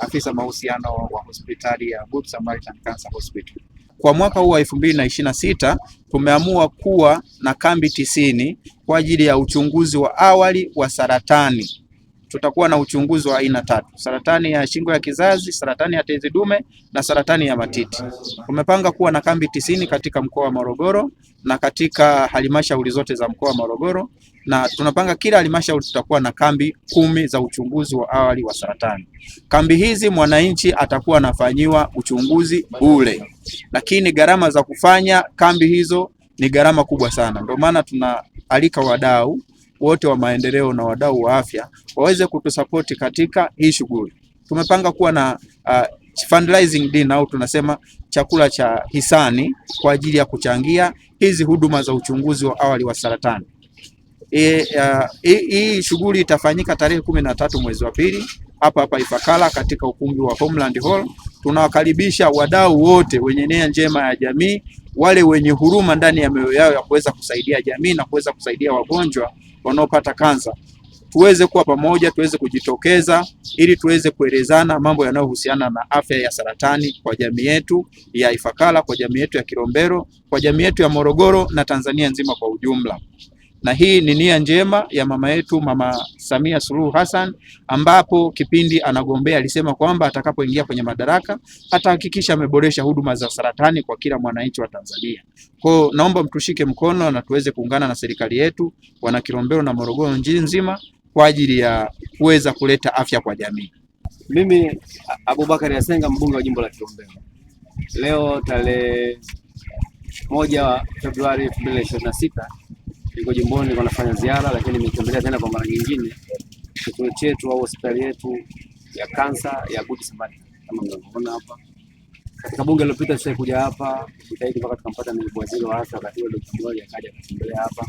afisa mahusiano wa hospitali ya Good Samaritan Cancer Hospital. Kwa mwaka huu wa 2026 tumeamua kuwa na kambi 90 kwa ajili ya uchunguzi wa awali wa saratani. Tutakuwa na uchunguzi wa aina 3: saratani ya shingo ya kizazi, saratani ya tezi dume na saratani ya matiti. Tumepanga kuwa na kambi 90 katika mkoa wa Morogoro na katika halmashauri zote za mkoa wa Morogoro, na tunapanga kila halmashauri tutakuwa na kambi 10 za uchunguzi wa awali wa saratani. Kambi hizi mwananchi atakuwa anafanyiwa uchunguzi bure, lakini gharama za kufanya kambi hizo ni gharama kubwa sana. Ndio maana tunaalika wadau wote wa maendeleo na wadau wa afya waweze kutusapoti katika hii shughuli. Tumepanga kuwa na fundraising dinner au tunasema chakula cha hisani kwa ajili ya kuchangia hizi huduma za uchunguzi wa awali wa saratani. Hii shughuli itafanyika tarehe 13 mwezi wa pili hapa Ifakara katika ukumbi wa Homeland Hall. Tunawakaribisha wadau wote wenye nia njema ya jamii, wale wenye huruma ndani ya mioyo yao ya kuweza kusaidia jamii na kuweza kusaidia wagonjwa wanaopata kansa. Tuweze kuwa pamoja, tuweze kujitokeza ili tuweze kuelezana mambo yanayohusiana na afya ya saratani kwa jamii yetu ya Ifakara, kwa jamii yetu ya Kilombero, kwa jamii yetu ya Morogoro na Tanzania nzima kwa ujumla. Na hii ni nia njema ya mama yetu Mama Samia Suluhu Hassan, ambapo kipindi anagombea alisema kwamba atakapoingia kwenye madaraka atahakikisha ameboresha huduma za saratani kwa kila mwananchi wa Tanzania. Kwa naomba mtushike mkono na tuweze kuungana na serikali yetu, wana Kilombero na Morogoro nzima kwa ajili ya kuweza kuleta afya kwa jamii. Mimi Abubakar Yasenga, mbunge wa jimbo la Kilombero. Leo tarehe 1 Februari 2026 niko jimboni, niko nafanya ziara, lakini nimetembelea tena kwa mara nyingine kituo chetu au hospitali yetu ya kansa ya Good Samaritan kama mnavyoona hapa. Katika bunge lililopita tulikuja hapa kujitahidi mpaka tukampata naibu waziri wa afya wakati ule Dr. Mwai akaja kutembelea hapa.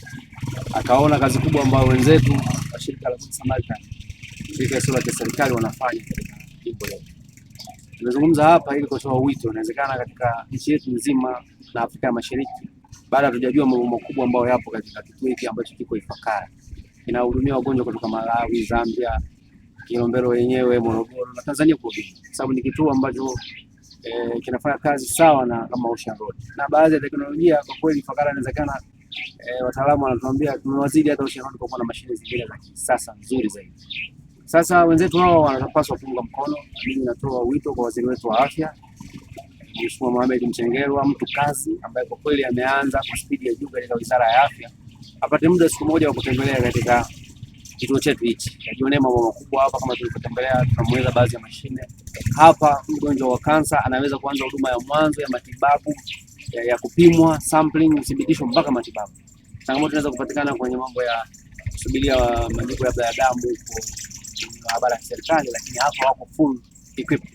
Akaona kazi kubwa ambayo wenzetu wa shirika la Good Samaritan, shirika sio la serikali, wanafanya katika jimbo letu. Tumezungumza hapa ili kutoa wito, inawezekana katika nchi yetu nzima na Afrika ya Mashariki baada hatujajua mambo makubwa ambayo yapo katika kituo hiki ambacho kiko Ifakara. Kinahudumia wagonjwa kutoka Malawi, Zambia, Kilombero wenyewe, Morogoro na Tanzania kwa ujumla. Sababu ni kituo ambacho kinafanya kazi sawa na kama Ocean Road. Na baadhi ya teknolojia kwa kweli Ifakara inawezekana wataalamu wanatuambia tumewazidi hata Ocean Road kwa kuwa na mashine zingine za kisasa nzuri zaidi. Sasa wenzetu hao wanapaswa kuunga mkono. Mimi natoa wito kwa waziri wetu wa afya Mheshimiwa Mohamed Mchengerwa, mtu kazi ambaye kwa kweli ameanza kwa spidi ya juu katika Wizara ya Afya, apate muda siku moja wa kutembelea katika kituo chetu hichi. Najionea mambo makubwa hapa, kama tulipotembelea tunamweza baadhi ya mashine. Hapa mgonjwa wa kansa anaweza kuanza huduma ya mwanzo ya matibabu ya kupimwa, sampling, uthibitisho mpaka matibabu. Changamoto inaweza kupatikana kwenye mambo ya kusubiria majibu ya damu kwa habari ya serikali, lakini hapa wako full equipped.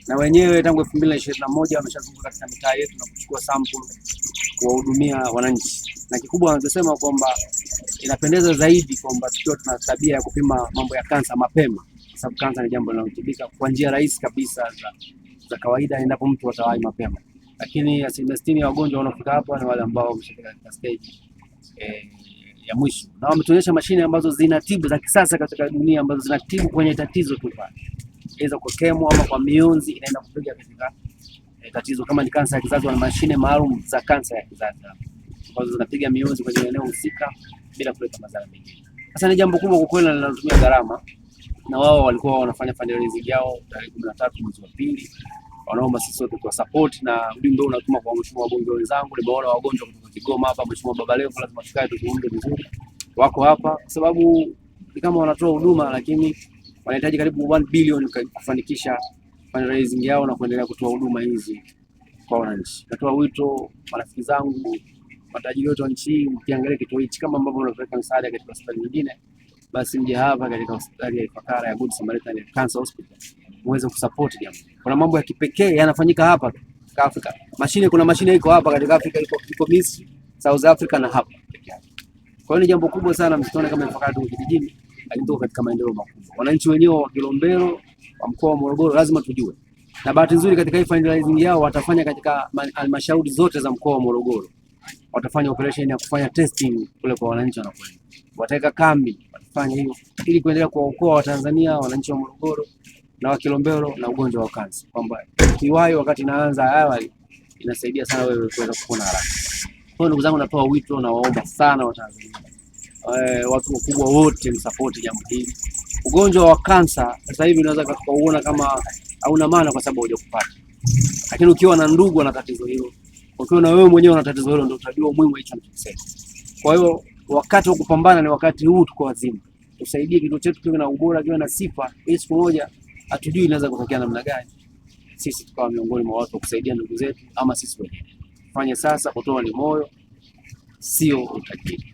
Na wenyewe tangu 2021 wameshazunguka katika mitaa yetu na kuchukua sample kuwahudumia wananchi. Na kikubwa wanasema kwamba inapendeza zaidi kwamba tukiwa tuna tabia ya kupima mambo ya kansa mapema, kwa sababu kansa ni jambo linalotibika kwa njia rahisi kabisa za kawaida endapo mtu atawahi mapema. Lakini 60% ya wagonjwa wanaofika hapa ni wale ambao wameshafika katika stage ya mwisho. Na wametuonyesha mashine ambazo zinatibu za kisasa katika dunia, ambazo zinatibu kwenye tatizo tu pale. Inaweza kwa kemo ama kwa mionzi, inaenda kupiga katika tatizo. Kama ni kansa ya kizazi, wana mashine maalum za kansa ya kizazi ambazo zinapiga mionzi kwenye eneo husika bila kuleta madhara mengine. Sasa ni jambo kubwa kwa kweli na linalotumia gharama, na wao walikuwa wanafanya fundraising yao tarehe 13 mwezi wa pili. Wanaomba sisi sote kwa support, na ujumbe unatuma kwa mheshimiwa wagonjwa wenzangu. Nimeona wagonjwa kutoka Kigoma hapa, mheshimiwa Baba Levo, lazima tukae tuzungumze vizuri. Wako hapa kwa sababu ni kama wanatoa huduma, lakini wanahitaji karibu 1 bilioni kufanikisha fundraising yao na kuendelea kutoa huduma hizi kwa wananchi. Natoa wito marafiki zangu, matajiri wote wa nchi hii, mkiangalia kituo hichi kama ambavyo mnapeleka msaada katika hospitali nyingine, basi mje hapa katika hospitali ya Ifakara ya Good Samaritan Cancer Hospital muweze kusupport jambo. Kuna mambo ya kipekee yanafanyika hapa katika Afrika. Kuna mashine iko hapa katika Afrika, iko Misri, South Africa na hapa. Kwa hiyo ni jambo kubwa sana, msitone kama Ifakara tu kijijini, lakini tuko katika maendeleo makubwa. Wananchi wenyewe wa Kilombero wa mkoa wa Morogoro lazima tujue. Na bahati nzuri katika hii fundraising yao watafanya katika halmashauri zote za mkoa wa Morogoro. Watafanya operation ya kufanya testing kule kwa wananchi wanakwenda. Wataweka kambi, watafanya hiyo ili kuendelea kuwaokoa Watanzania, wananchi wa Morogoro, na wa Kilombero na ugonjwa wa kansa, kwamba kiwai wakati inaanza awali inasaidia sana wewe kuweza kupona haraka. Kwa ndugu zangu, natoa wito na waomba sana Watanzania, watu wakubwa wote msupport jambo hili. Ugonjwa wa kansa sasa hivi unaweza kuona kama hauna maana kwa sababu hujakupata, lakini ukiwa na ndugu ana tatizo hilo, ukiwa na wewe mwenyewe una tatizo hilo, ndio utajua umuhimu wa hicho anachosema. Kwa hiyo wakati wa kupambana ni wakati huu, tuko wazima, tusaidie kituo chetu kiwe na ubora, kiwe na sifa. Hii siku moja hatujui inaweza kutokea namna gani, sisi tukawa miongoni mwa watu wa kusaidia ndugu zetu ama sisi wenyewe. Fanye sasa, kutoa ni moyo, sio utajiri.